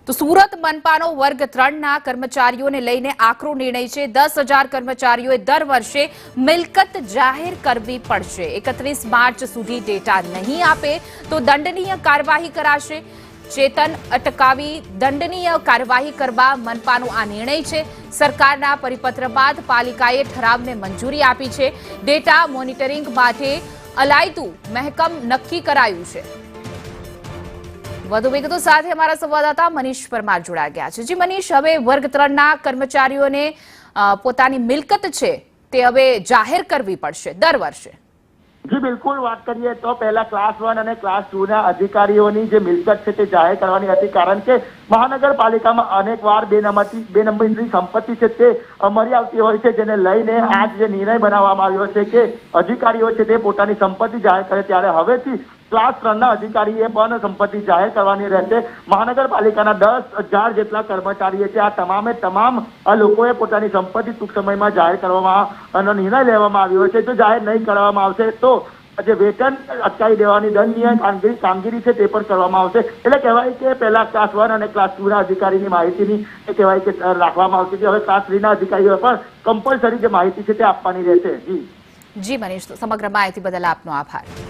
તો સુરત મનપાનો વર્ગ 3ના કર્મચારીઓને લઈને આકરો નિર્ણય છે। 10,000 કર્મચારીઓએ દર વર્ષે મિલકત જાહેર કરવી પડશે। 31 માર્ચ સુધી ડેટા નહીં આપે તો દંડનીય કાર્યવાહી કરાશે। ચેતન અટકાવી દંડનીય કાર્યવાહી કરવા મનપાનો આ નિર્ણય છે। સરકારના પરિપત્ર બાદ પાલિકાએ ઠરાવને મંજૂરી આપી છે। ડેટા મોનિટરિંગ માટે અલાયદું મહેકમ નક્કી કરાયું છે। વધુ વિગતો સાથે અમારા સંવાદદાતા મનીષ પરમાર જોડાઈ ગયા છે। જી મનીષ, હવે વર્ગ 3ના કર્મચારીઓને પોતાની મિલકત છે તે હવે જાહેર કરવી પડશે દર વર્ષે। जी बिल्कुल, बात करिए तो पहला क्लास 1 और क्लास 2 ना अधिकारीओनी जे मिलकत छे ते जाहिर करवानी हती, कारण के महानगरपालिकामां अनेक वार बेनंबरी संपत्ति छे ते मळी आवती होय छे, जेने लईने आज जे निर्णय बनाववामां આવ્યો છે કે અધિકારીઓ છે તે પોતાની સંપત્તિ જાહેર કરે। ત્યારે હવેથી क्लास 3ના અધિકારીએ પણ સંપત્તિ જાહેર કરવાની રહેશે। મહાનગરપાલિકાના 10,000 જેટલા કર્મચારીઓ છે, આ તમામે તમામ લોકોએ પોતાની સંપત્તિ ટૂંક સમયમાં જાહેર કરવામાં નિર્ણય લેવામાં આવ્યો છે। જો જાહેર નહીં કરવામાં આવશે તો જે વેતન અટકાવી દેવાની દંડનીય કામગીરી છે તે પણ કરવામાં આવશે। એટલે કહેવાય કે પહેલા ક્લાસ 1 અને ક્લાસ 2ના અધિકારીની માહિતીની કહેવાય કે રાખવામાં આવશે, હવે ક્લાસ 3ના અધિકારીઓ પણ કમ્પલસરી જે માહિતી છે તે આપવાની રહેશે। જી મનીષ, સમગ્ર માહિતી બદલ આપનો આભાર।